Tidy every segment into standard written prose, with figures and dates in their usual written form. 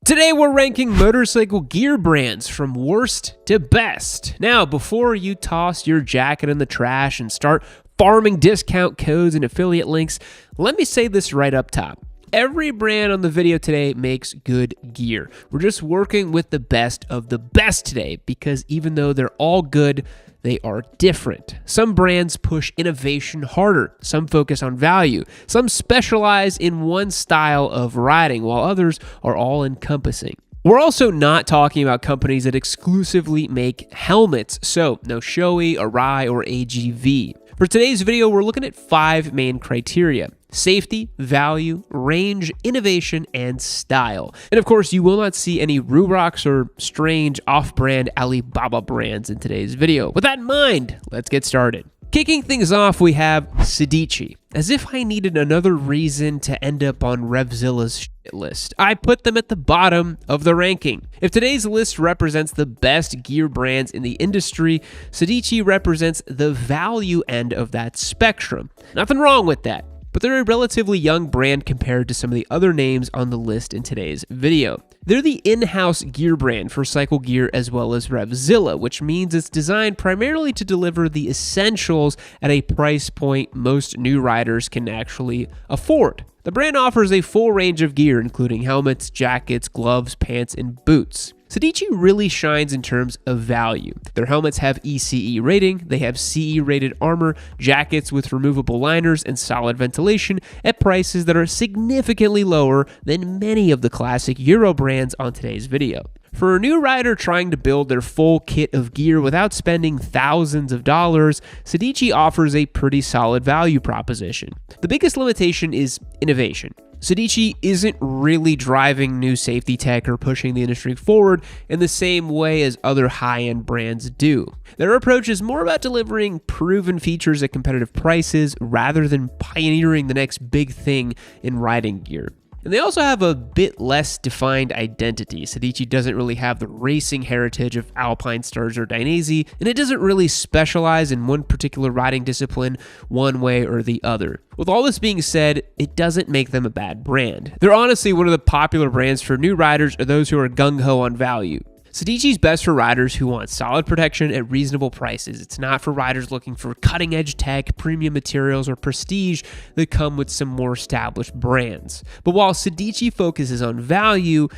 Today we're ranking motorcycle gear brands from worst to best. Now, before you toss your jacket in the trash and start farming discount codes and affiliate links, let me say this right up top. Every brand on the video today makes good gear. We're just working with the best of the best today because even though they're all good, they are different. Some brands push innovation harder, some focus on value, some specialize in one style of riding, while others are all-encompassing. We're also not talking about companies that exclusively make helmets, so no Shoei, Arai, or AGV. For today's video, we're looking at 5 main criteria: safety, value, range, innovation, and style. And of course, you will not see any Rurocs or strange off-brand Alibaba brands in today's video. With that in mind, let's get started. Kicking things off, we have Sedici. As if I needed another reason to end up on Revzilla's shit list, I put them at the bottom of the ranking. If today's list represents the best gear brands in the industry, Sedici represents the value end of that spectrum. Nothing wrong with that, but they're a relatively young brand compared to some of the other names on the list in today's video. They're the in-house gear brand for Cycle Gear as well as Revzilla, which means it's designed primarily to deliver the essentials at a price point most new riders can actually afford. The brand offers a full range of gear, including helmets, jackets, gloves, pants, and boots. Sedici really shines in terms of value. Their helmets have ECE rating, they have CE rated armor, jackets with removable liners, and solid ventilation at prices that are significantly lower than many of the classic Euro brands on today's video. For a new rider trying to build their full kit of gear without spending thousands of dollars, Sedici offers a pretty solid value proposition. The biggest limitation is innovation. Sedici isn't really driving new safety tech or pushing the industry forward in the same way as other high-end brands do. Their approach is more about delivering proven features at competitive prices rather than pioneering the next big thing in riding gear. And they also have a bit less defined identity. Sedici doesn't really have the racing heritage of Alpinestars or Dainese, and it doesn't really specialize in one particular riding discipline one way or the other. With all this being said, it doesn't make them a bad brand. They're honestly one of the popular brands for new riders or those who are gung-ho on value. Sedici's best for riders who want solid protection at reasonable prices. It's not for riders looking for cutting-edge tech, premium materials, or prestige that come with some more established brands. But while Sedici focuses on value,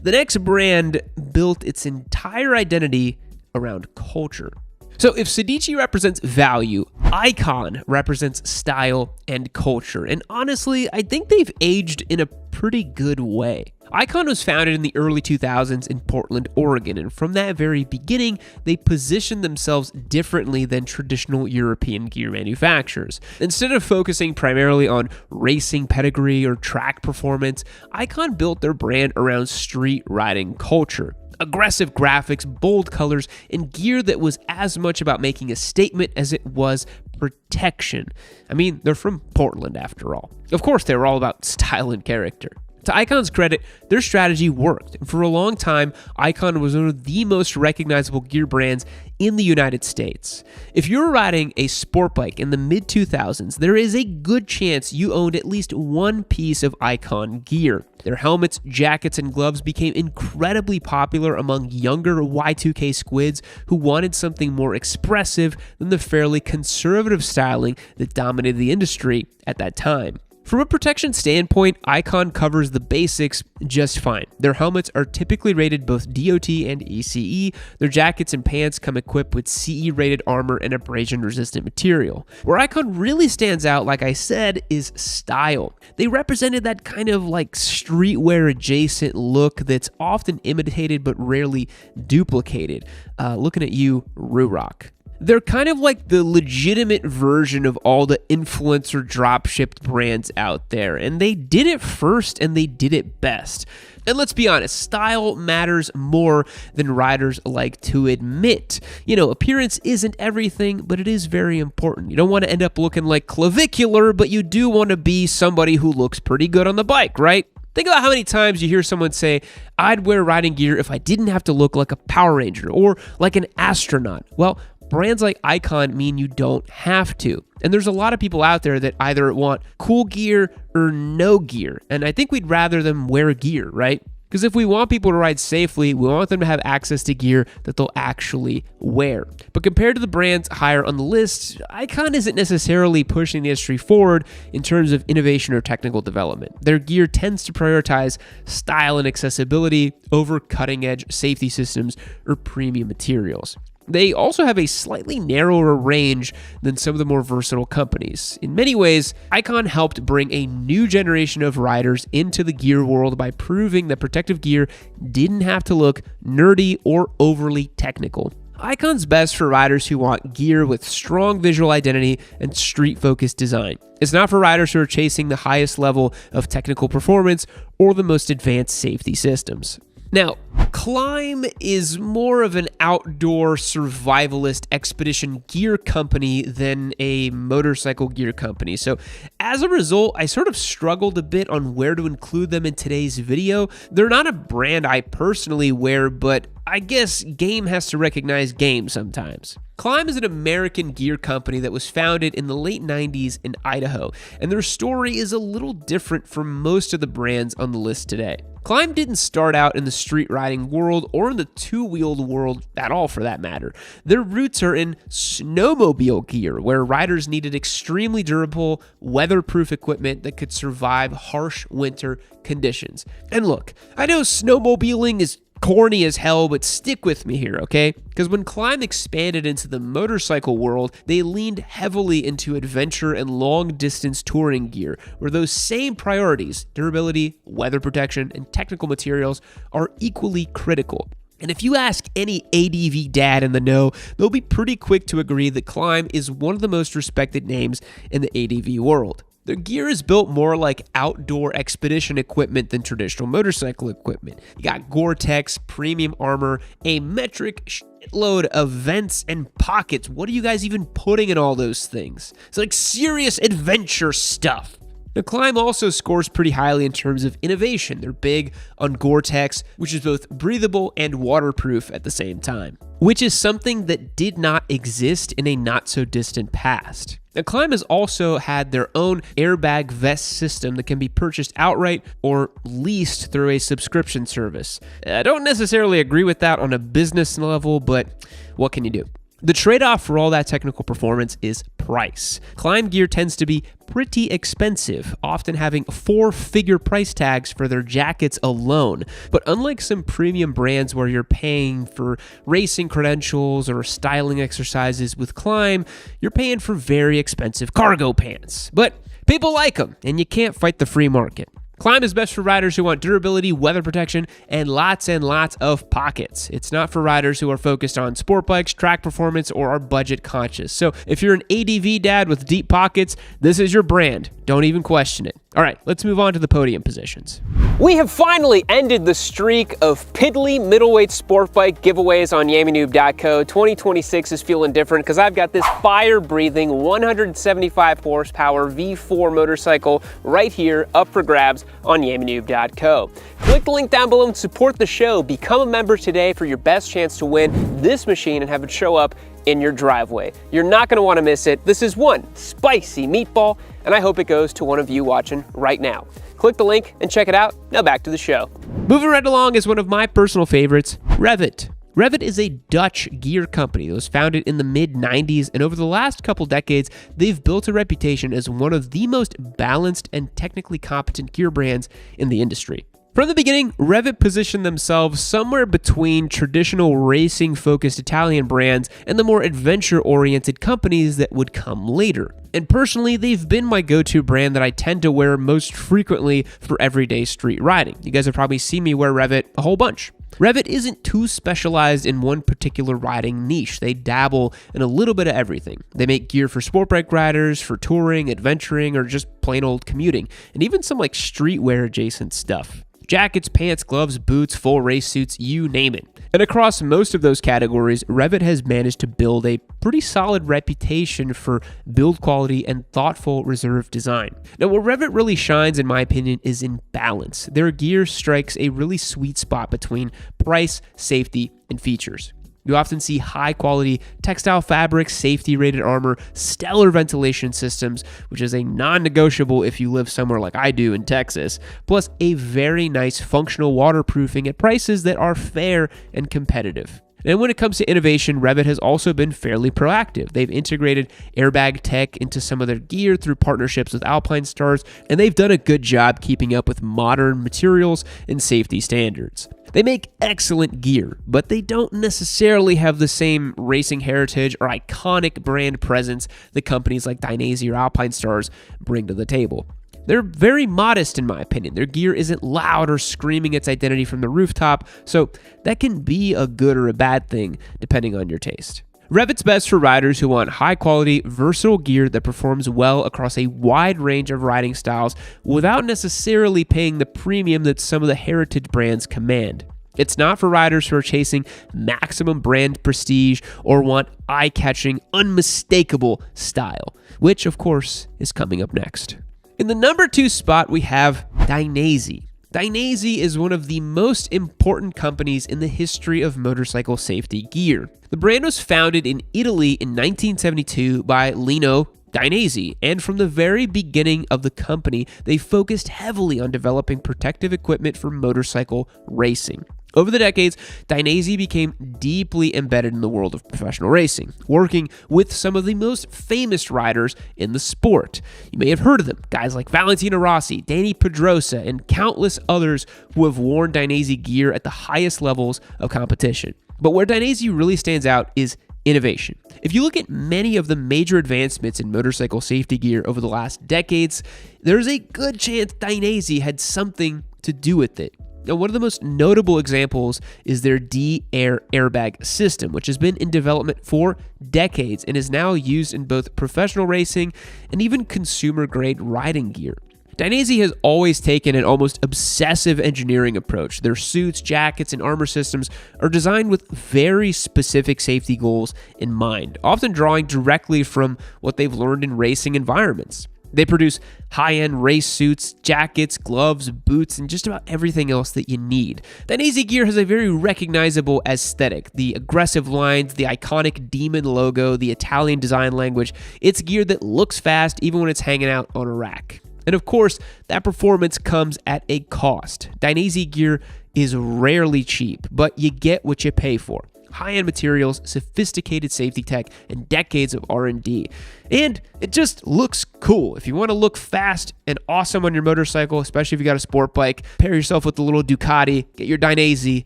the next brand built its entire identity around culture. So if Sedici represents value, Icon represents style and culture. And honestly, I think they've aged in a pretty good way. Icon was founded in the early 2000s in Portland, Oregon, and from that very beginning, they positioned themselves differently than traditional European gear manufacturers. Instead of focusing primarily on racing pedigree or track performance, Icon built their brand around street riding culture. Aggressive graphics, bold colors, and gear that was as much about making a statement as it was protection. I mean, they're from Portland after all. Of course, they were all about style and character. To Icon's credit, their strategy worked, and for a long time, Icon was one of the most recognizable gear brands in the United States. If you're riding a sport bike in the mid-2000s, there is a good chance you owned at least one piece of Icon gear. Their helmets, jackets, and gloves became incredibly popular among younger Y2K squids who wanted something more expressive than the fairly conservative styling that dominated the industry at that time. From a protection standpoint, Icon covers the basics just fine. Their helmets are typically rated both DOT and ECE. Their jackets and pants come equipped with CE-rated armor and abrasion-resistant material. Where Icon really stands out, like I said, is style. They represented that kind of like streetwear-adjacent look that's often imitated but rarely duplicated. Looking at you, Ruroc. They're kind of like the legitimate version of all the influencer drop-shipped brands out there, and they did it first and they did it best. And let's be honest, style matters more than riders like to admit. You know, appearance isn't everything, but it is very important. You don't want to end up looking like clavicular, but you do want to be somebody who looks pretty good on the bike, right? Think about how many times you hear someone say, "I'd wear riding gear if I didn't have to look like a Power Ranger or like an astronaut." Well, brands like Icon mean you don't have to. And there's a lot of people out there that either want cool gear or no gear. And I think we'd rather them wear gear, right? Because if we want people to ride safely, we want them to have access to gear that they'll actually wear. But compared to the brands higher on the list, Icon isn't necessarily pushing the industry forward in terms of innovation or technical development. Their gear tends to prioritize style and accessibility over cutting-edge safety systems or premium materials. They also have a slightly narrower range than some of the more versatile companies. In many ways, Icon helped bring a new generation of riders into the gear world by proving that protective gear didn't have to look nerdy or overly technical. Icon's best for riders who want gear with strong visual identity and street-focused design. It's not for riders who are chasing the highest level of technical performance or the most advanced safety systems. Now, Klim is more of an outdoor survivalist expedition gear company than a motorcycle gear company. So as a result, I sort of struggled a bit on where to include them in today's video. They're not a brand I personally wear, but I guess game has to recognize game sometimes. Klim is an American gear company that was founded in the late 90s in Idaho, and their story is a little different from most of the brands on the list today. Klim didn't start out in the street riding world or in the two-wheeled world at all for that matter. Their roots are in snowmobile gear, where riders needed extremely durable, weatherproof equipment that could survive harsh winter conditions. And look, I know snowmobiling is corny as hell, but stick with me here, okay? Because when Klim expanded into the motorcycle world, they leaned heavily into adventure and long-distance touring gear, where those same priorities, durability, weather protection, and technical materials, are equally critical. And if you ask any ADV dad in the know, they'll be pretty quick to agree that Klim is one of the most respected names in the ADV world. Their gear is built more like outdoor expedition equipment than traditional motorcycle equipment. You got Gore-Tex, premium armor, a metric shitload of vents and pockets. What are you guys even putting in all those things? It's like serious adventure stuff. Now, Klim also scores pretty highly in terms of innovation. They're big on Gore-Tex, which is both breathable and waterproof at the same time, which is something that did not exist in a not-so-distant past. Now, Klim has also had their own airbag vest system that can be purchased outright or leased through a subscription service. I don't necessarily agree with that on a business level, but what can you do? The trade-off for all that technical performance is price. Klim gear tends to be pretty expensive, often having 4-figure price tags for their jackets alone. But unlike some premium brands where you're paying for racing credentials or styling exercises, with Klim, you're paying for very expensive cargo pants. But people like them, and you can't fight the free market. Klim is best for riders who want durability, weather protection, and lots of pockets. It's not for riders who are focused on sport bikes, track performance, or are budget conscious. So if you're an ADV dad with deep pockets, this is your brand. Don't even question it. All right, let's move on to the podium positions. We have finally ended the streak of piddly middleweight sport bike giveaways on YamiNoob.co. 2026 is feeling different because I've got this fire-breathing 175 horsepower V4 motorcycle right here up for grabs on YamiNoob.co. Click the link down below and support the show. Become a member today for your best chance to win this machine and have it show up in your driveway. You're not going to want to miss it. This is one spicy meatball, and I hope it goes to one of you watching right now. Click the link and check it out. Now back to the show. Moving right along is one of my personal favorites, Revit. Revit is a Dutch gear company that was founded in the mid-90s, and over the last couple decades, they've built a reputation as one of the most balanced and technically competent gear brands in the industry. From the beginning, Revit positioned themselves somewhere between traditional racing-focused Italian brands and the more adventure-oriented companies that would come later. And personally, they've been my go-to brand that I tend to wear most frequently for everyday street riding. You guys have probably seen me wear Revit a whole bunch. Revit isn't too specialized in one particular riding niche. They dabble in a little bit of everything. They make gear for sport bike riders, for touring, adventuring, or just plain old commuting, and even some like streetwear adjacent stuff. Jackets, pants, gloves, boots, full race suits, you name it. And across most of those categories, Revit has managed to build a pretty solid reputation for build quality and thoughtful, reserved design. Now, where Revit really shines, in my opinion, is in balance. Their gear strikes a really sweet spot between price, safety, and features. You often see high-quality textile fabrics, safety-rated armor, stellar ventilation systems, which is a non-negotiable if you live somewhere like I do in Texas, plus a very nice functional waterproofing at prices that are fair and competitive. And when it comes to innovation, Revit has also been fairly proactive. They've integrated airbag tech into some of their gear through partnerships with Alpinestars, and they've done a good job keeping up with modern materials and safety standards. They make excellent gear, but they don't necessarily have the same racing heritage or iconic brand presence that companies like Dainese or Alpinestars bring to the table. They're very modest in my opinion. Their gear isn't loud or screaming its identity from the rooftop, so that can be a good or a bad thing depending on your taste. Revit's best for riders who want high-quality, versatile gear that performs well across a wide range of riding styles without necessarily paying the premium that some of the heritage brands command. It's not for riders who are chasing maximum brand prestige or want eye-catching, unmistakable style, which, of course, is coming up next. In the number 2 spot, we have Dainese. Dainese is one of the most important companies in the history of motorcycle safety gear. The brand was founded in Italy in 1972 by Lino Dainese, and from the very beginning of the company, they focused heavily on developing protective equipment for motorcycle racing. Over the decades, Dainese became deeply embedded in the world of professional racing, working with some of the most famous riders in the sport. You may have heard of them, guys like Valentino Rossi, Dani Pedrosa, and countless others who have worn Dainese gear at the highest levels of competition. But where Dainese really stands out is innovation. If you look at many of the major advancements in motorcycle safety gear over the last decades, there's a good chance Dainese had something to do with it. Now, one of the most notable examples is their D-Air airbag system, which has been in development for decades and is now used in both professional racing and even consumer-grade riding gear. Dainese has always taken an almost obsessive engineering approach. Their suits, jackets, and armor systems are designed with very specific safety goals in mind, often drawing directly from what they've learned in racing environments. They produce high-end race suits, jackets, gloves, boots, and just about everything else that you need. Dainese gear has a very recognizable aesthetic. The aggressive lines, the iconic demon logo, the Italian design language. It's gear that looks fast even when it's hanging out on a rack. And of course, that performance comes at a cost. Dainese gear is rarely cheap, but you get what you pay for. High-end materials, sophisticated safety tech, and decades of R&D. And it just looks cool. If you want to look fast and awesome on your motorcycle, especially if you got a sport bike, pair yourself with the little Ducati, get your Dainese,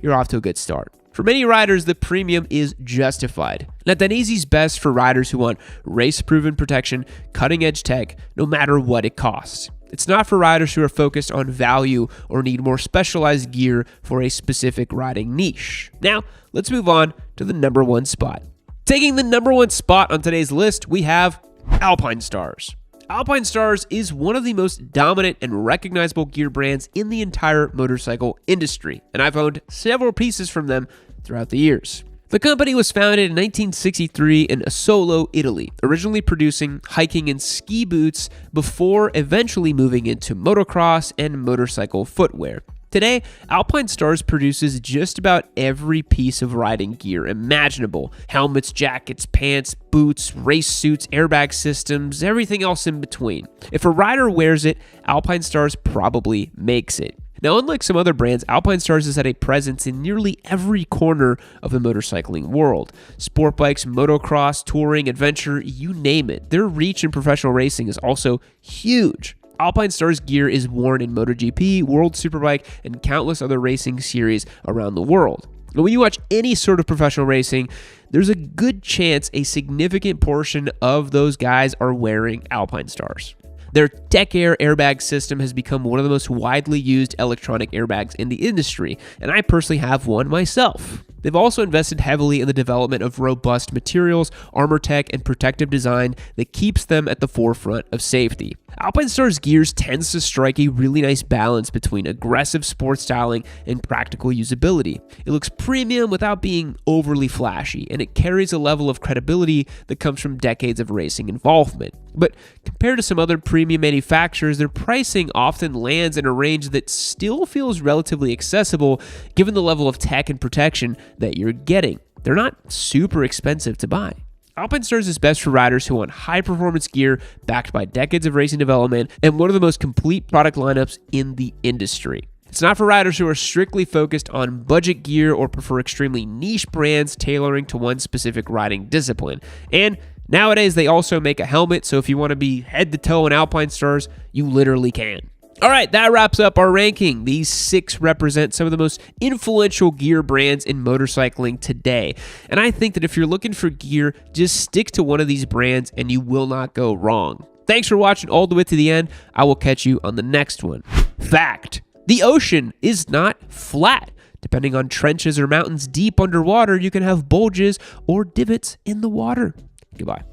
you're off to a good start. For many riders, the premium is justified. Now, Dainese's best for riders who want race-proven protection, cutting-edge tech, no matter what it costs. It's not for riders who are focused on value or need more specialized gear for a specific riding niche. Now, let's move on to the number 1 spot. Taking the number 1 spot on today's list, we have Alpinestars. Alpinestars is one of the most dominant and recognizable gear brands in the entire motorcycle industry, and I've owned several pieces from them throughout the years. The company was founded in 1963 in Asolo, Italy, originally producing hiking and ski boots before eventually moving into motocross and motorcycle footwear. Today, Alpinestars produces just about every piece of riding gear imaginable. Helmets, jackets, pants, boots, race suits, airbag systems, everything else in between. If a rider wears it, Alpinestars probably makes it. Now, unlike some other brands, Alpinestars has had a presence in nearly every corner of the motorcycling world. Sport bikes, motocross, touring, adventure, you name it. Their reach in professional racing is also huge. Alpinestars gear is worn in MotoGP, World Superbike, and countless other racing series around the world. Now, when you watch any sort of professional racing, there's a good chance a significant portion of those guys are wearing Alpinestars. Their TechAir airbag system has become one of the most widely used electronic airbags in the industry, and I personally have one myself. They've also invested heavily in the development of robust materials, armor tech, and protective design that keeps them at the forefront of safety. Alpinestars gears tends to strike a really nice balance between aggressive sports styling and practical usability. It looks premium without being overly flashy, and it carries a level of credibility that comes from decades of racing involvement. But compared to some other premium manufacturers, their pricing often lands in a range that still feels relatively accessible given the level of tech and protection that you're getting. they're not super expensive to buy. Alpinestars is best for riders who want high-performance gear backed by decades of racing development and one of the most complete product lineups in the industry. It's not for riders who are strictly focused on budget gear or prefer extremely niche brands tailoring to one specific riding discipline. And nowadays, they also make a helmet, so if you want to be head to toe in Alpinestars, you literally can. All right, that wraps up our ranking. These 6 represent some of the most influential gear brands in motorcycling today. And I think that if you're looking for gear, just stick to one of these brands and you will not go wrong. Thanks for watching all the way to the end. I will catch you on the next one. Fact: the ocean is not flat. Depending on trenches or mountains deep underwater, you can have bulges or divots in the water. Goodbye.